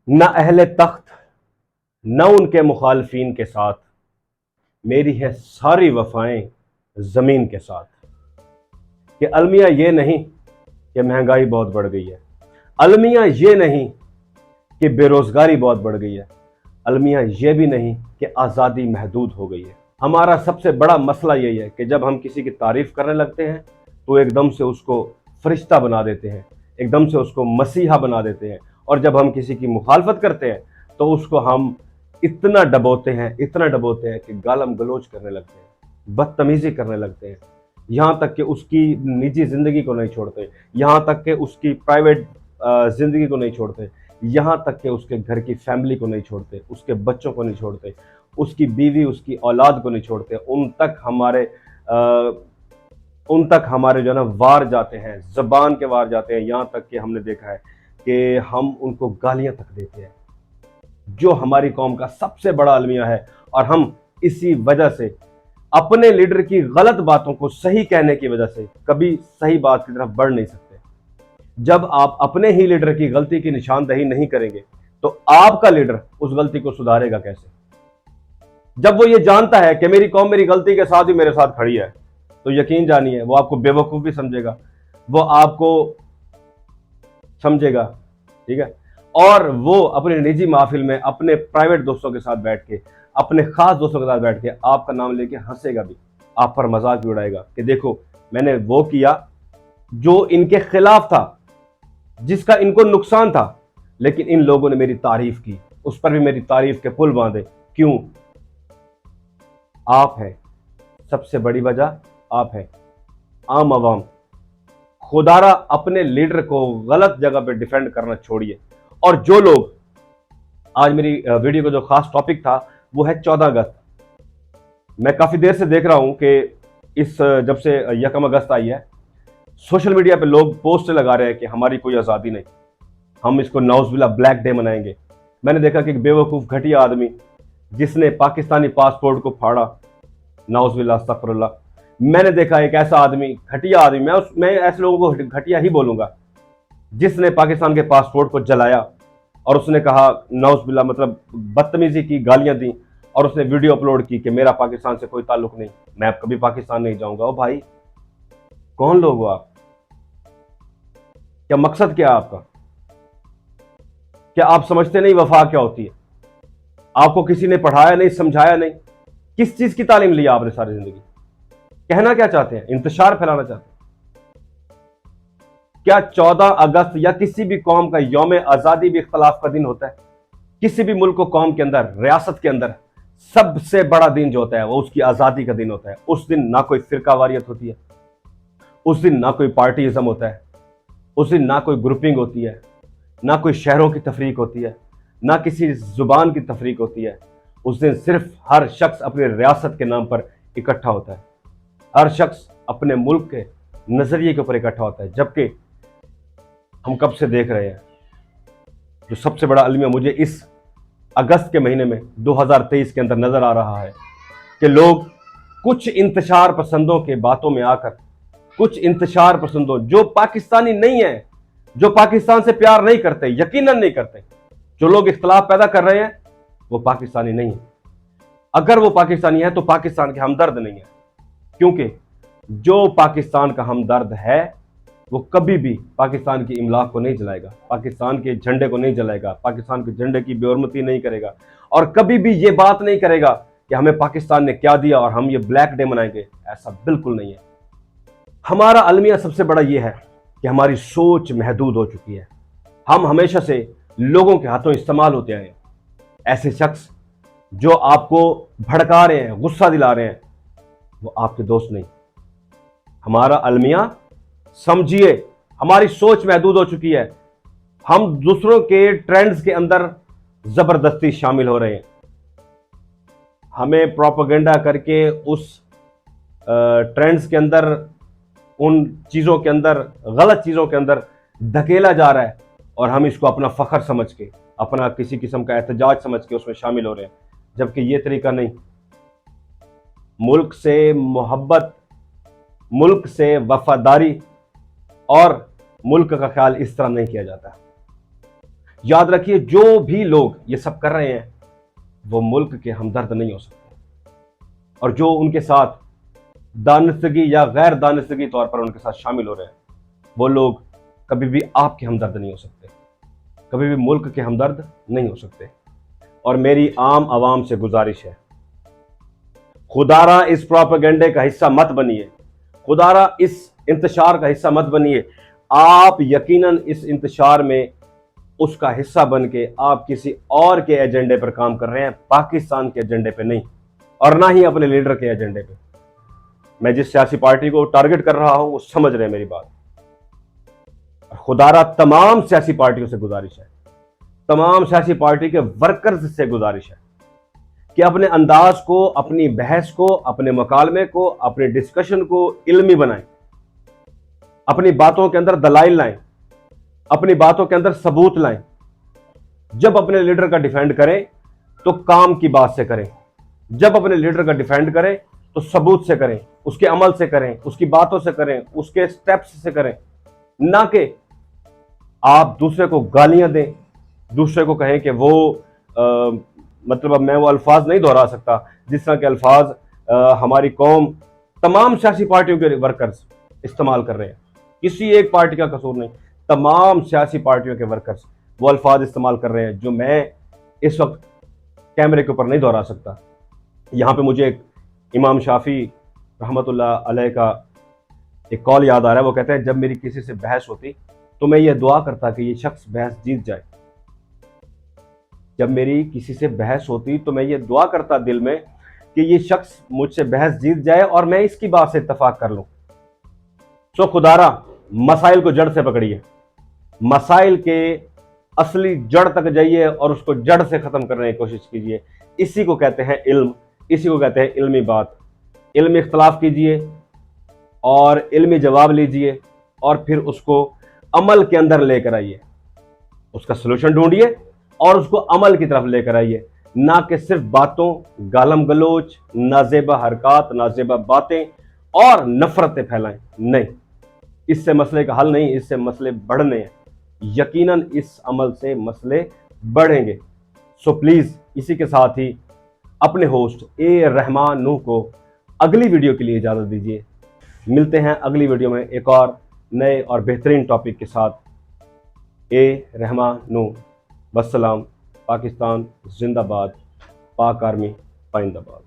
نہ اہل تخت نہ ان کے مخالفین کے ساتھ، میری ہے ساری وفائیں زمین کے ساتھ۔ کہ المیہ یہ نہیں کہ مہنگائی بہت بڑھ گئی ہے، المیہ یہ نہیں کہ بے روزگاری بہت بڑھ گئی ہے، المیہ یہ بھی نہیں کہ آزادی محدود ہو گئی ہے۔ ہمارا سب سے بڑا مسئلہ یہی ہے کہ جب ہم کسی کی تعریف کرنے لگتے ہیں تو ایک دم سے اس کو فرشتہ بنا دیتے ہیں، ایک دم سے اس کو مسیحا بنا دیتے ہیں، اور جب ہم کسی کی مخالفت کرتے ہیں تو اس کو ہم اتنا ڈبوتے ہیں کہ گالم گلوچ کرنے لگتے ہیں، بدتمیزی کرنے لگتے ہیں، یہاں تک کہ اس کی نجی زندگی کو نہیں چھوڑتے، یہاں تک کہ اس کی پرائیویٹ زندگی کو نہیں چھوڑتے، یہاں تک کہ اس کے گھر کی فیملی کو نہیں چھوڑتے، اس کے بچوں کو نہیں چھوڑتے، اس کی بیوی، اس کی اولاد کو نہیں چھوڑتے، ان تک ہمارے جو ہے نا وار جاتے ہیں، زبان کے وار جاتے ہیں، یہاں تک کہ ہم نے دیکھا ہے کہ ہم ان کو گالیاں تک دیتے ہیں، جو ہماری قوم کا سب سے بڑا المیہ ہے۔ اور ہم اسی وجہ سے اپنے لیڈر کی غلط باتوں کو صحیح کہنے کی وجہ سے کبھی صحیح بات کی طرف بڑھ نہیں سکتے۔ جب آپ اپنے ہی لیڈر کی غلطی کی نشاندہی نہیں کریں گے تو آپ کا لیڈر اس غلطی کو سدھارے گا کیسے؟ جب وہ یہ جانتا ہے کہ میری قوم میری غلطی کے ساتھ ہی میرے ساتھ کھڑی ہے تو یقین جانیے وہ آپ کو بے وقوف بھی سمجھے گا، وہ آپ کو سمجھے گا، ٹھیک ہے، اور وہ اپنے نجی محفل میں اپنے پرائیویٹ دوستوں کے ساتھ بیٹھ کے، اپنے خاص دوستوں کے ساتھ بیٹھ کے آپ کا نام لے کے ہنسے گا بھی، آپ پر مذاق بھی اڑائے گا کہ دیکھو میں نے وہ کیا جو ان کے خلاف تھا، جس کا ان کو نقصان تھا، لیکن ان لوگوں نے میری تعریف کی، اس پر بھی میری تعریف کے پل باندھے۔ کیوں؟ آپ ہیں، سب سے بڑی وجہ آپ ہیں، عام عوام۔ خدا را اپنے لیڈر کو غلط جگہ پہ ڈیفینڈ کرنا چھوڑیے۔ اور جو لوگ، آج میری ویڈیو کا جو خاص ٹاپک تھا وہ ہے 14 اگست۔ میں کافی دیر سے دیکھ رہا ہوں کہ جب سے 1 اگست آئی ہے، سوشل میڈیا پہ لوگ پوسٹ لگا رہے ہیں کہ ہماری کوئی آزادی نہیں، ہم اس کو نعوذ باللہ بلیک ڈے منائیں گے۔ میں نے دیکھا کہ ایک بے وقوف گھٹیا آدمی جس نے پاکستانی پاسپورٹ کو پھاڑا، نعوذ باللہ استغفر اللہ۔ میں نے دیکھا ایک ایسا آدمی، گھٹیا آدمی، میں ایسے لوگوں کو گھٹیا ہی بولوں گا، جس نے پاکستان کے پاسپورٹ کو جلایا اور اس نے کہا نعوذ باللہ، مطلب بدتمیزی کی، گالیاں دیں، اور اس نے ویڈیو اپلوڈ کی کہ میرا پاکستان سے کوئی تعلق نہیں، میں اب کبھی پاکستان نہیں جاؤں گا۔ او بھائی، کون لوگ ہو آپ؟ کیا مقصد کیا آپ کا؟ کیا آپ سمجھتے نہیں وفا کیا ہوتی ہے؟ آپ کو کسی نے پڑھایا نہیں، سمجھایا نہیں؟ کس چیز کی تعلیم لی آپ نے ساری زندگی؟ کہنا کیا چاہتے ہیں؟ انتشار پھیلانا چاہتے ہیں؟ کیا 14 اگست یا کسی بھی قوم کا یوم آزادی بھی اختلاف کا دن ہوتا ہے؟ کسی بھی ملک و قوم کے اندر، ریاست کے اندر سب سے بڑا دن جو ہوتا ہے وہ اس کی آزادی کا دن ہوتا ہے۔ اس دن نہ کوئی فرقہ واریت ہوتی ہے، اس دن نہ کوئی پارٹیزم ہوتا ہے، اس دن نہ کوئی گروپنگ ہوتی ہے، نہ کوئی شہروں کی تفریق ہوتی ہے، نہ کسی زبان کی تفریق ہوتی ہے۔ اس دن صرف ہر شخص اپنے ریاست کے نام پر اکٹھا ہوتا ہے، ہر شخص اپنے ملک کے نظریے کے اوپر اکٹھا ہوتا ہے۔ جبکہ ہم کب سے دیکھ رہے ہیں، جو سب سے بڑا المیہ مجھے اس اگست کے مہینے میں 2023 کے اندر نظر آ رہا ہے کہ لوگ کچھ انتشار پسندوں کے باتوں میں آ کر، کچھ انتشار پسندوں جو پاکستانی نہیں ہیں، جو پاکستان سے پیار نہیں کرتے، یقیناً نہیں کرتے، جو لوگ اختلاف پیدا کر رہے ہیں وہ پاکستانی نہیں ہیں۔ اگر وہ پاکستانی ہے تو پاکستان کے ہمدرد نہیں ہے، کیونکہ جو پاکستان کا ہمدرد ہے وہ کبھی بھی پاکستان کی املاک کو نہیں جلائے گا، پاکستان کے جھنڈے کو نہیں جلائے گا، پاکستان کے جھنڈے کی بے حرمتی نہیں کرے گا، اور کبھی بھی یہ بات نہیں کرے گا کہ ہمیں پاکستان نے کیا دیا اور ہم یہ بلیک ڈے منائیں گے۔ ایسا بالکل نہیں ہے۔ ہمارا المیہ سب سے بڑا یہ ہے کہ ہماری سوچ محدود ہو چکی ہے۔ ہم ہمیشہ سے لوگوں کے ہاتھوں استعمال ہوتے آئے ہیں۔ ایسے شخص جو آپ کو بھڑکا رہے ہیں، غصہ دلا رہے ہیں، وہ آپ کے دوست نہیں۔ ہمارا المیہ سمجھیے، ہماری سوچ محدود ہو چکی ہے۔ ہم دوسروں کے ٹرینڈز کے اندر زبردستی شامل ہو رہے ہیں۔ ہمیں پروپیگنڈا کر کے اس ٹرینڈز کے اندر، ان چیزوں کے اندر، غلط چیزوں کے اندر دھکیلا جا رہا ہے، اور ہم اس کو اپنا فخر سمجھ کے، اپنا کسی قسم کا احتجاج سمجھ کے اس میں شامل ہو رہے ہیں، جبکہ یہ طریقہ نہیں۔ ملک سے محبت، ملک سے وفاداری اور ملک کا خیال اس طرح نہیں کیا جاتا۔ یاد رکھیے جو بھی لوگ یہ سب کر رہے ہیں وہ ملک کے ہمدرد نہیں ہو سکتے، اور جو ان کے ساتھ دانستگی یا غیر دانستگی طور پر ان کے ساتھ شامل ہو رہے ہیں وہ لوگ کبھی بھی آپ کے ہمدرد نہیں ہو سکتے، کبھی بھی ملک کے ہمدرد نہیں ہو سکتے۔ اور میری عام عوام سے گزارش ہے، خدا را اس پروپیگنڈے کا حصہ مت بنیے، خدا را اس انتشار کا حصہ مت بنیے۔ آپ یقیناً اس انتشار میں اس کا حصہ بن کے آپ کسی اور کے ایجنڈے پر کام کر رہے ہیں، پاکستان کے ایجنڈے پہ نہیں، اور نہ ہی اپنے لیڈر کے ایجنڈے پہ۔ میں جس سیاسی پارٹی کو ٹارگٹ کر رہا ہوں وہ سمجھ رہے ہیں میری بات۔ خدا را تمام سیاسی پارٹیوں سے گزارش ہے، تمام سیاسی پارٹی کے ورکرز سے گزارش ہے کہ اپنے انداز کو، اپنی بحث کو، اپنے مکالمے کو، اپنے ڈسکشن کو علمی بنائیں، اپنی باتوں کے اندر دلائل لائیں، اپنی باتوں کے اندر ثبوت لائیں۔ جب اپنے لیڈر کا ڈیفینڈ کریں تو کام کی بات سے کریں، جب اپنے لیڈر کا ڈیفینڈ کریں تو ثبوت سے کریں، اس کے عمل سے کریں، اس کی باتوں سے کریں، اس کے سٹیپس سے کریں، نہ کہ آپ دوسرے کو گالیاں دیں، دوسرے کو کہیں کہ وہ مطلب اب میں وہ الفاظ نہیں دہرا سکتا جس طرح کے الفاظ ہماری قوم تمام سیاسی پارٹیوں کے ورکرز استعمال کر رہے ہیں۔ کسی ایک پارٹی کا قصور نہیں، تمام سیاسی پارٹیوں کے ورکرز وہ الفاظ استعمال کر رہے ہیں جو میں اس وقت کیمرے کے اوپر نہیں دہرا سکتا۔ یہاں پہ مجھے ایک امام شافعی رحمۃ اللہ علیہ کا ایک کال یاد آ رہا ہے، وہ کہتے ہیں جب میری کسی سے بحث ہوتی تو میں یہ دعا کرتا کہ یہ شخص بحث جیت جائے۔ جب میری کسی سے بحث ہوتی تو میں یہ دعا کرتا دل میں کہ یہ شخص مجھ سے بحث جیت جائے اور میں اس کی بات سے اتفاق کر لوں۔ سو خدارا مسائل کو جڑ سے پکڑیے، مسائل کے اصلی جڑ تک جائیے اور اس کو جڑ سے ختم کرنے کی کوشش کیجیے۔ اسی کو کہتے ہیں علم، اسی کو کہتے ہیں علمی بات۔ علمی اختلاف کیجیے اور علمی جواب لیجیے اور پھر اس کو عمل کے اندر لے کر آئیے، اس کا سلوشن ڈھونڈیے اور اس کو عمل کی طرف لے کر آئیے، نہ کہ صرف باتوں، گالم گلوچ، نازیبہ حرکات، نازیبہ باتیں اور نفرتیں پھیلائیں۔ نہیں، اس سے مسئلے کا حل نہیں، اس سے مسئلے بڑھنے ہیں، یقیناً اس عمل سے مسئلے بڑھیں گے۔ سو پلیز اسی کے ساتھ ہی اپنے ہوسٹ اے رحمان نوح کو اگلی ویڈیو کے لیے اجازت دیجیے۔ ملتے ہیں اگلی ویڈیو میں ایک اور نئے اور بہترین ٹاپک کے ساتھ۔ اے رحمان نوح، والسلام۔ پاکستان زندہ باد، پاک آرمی پائندہ باد۔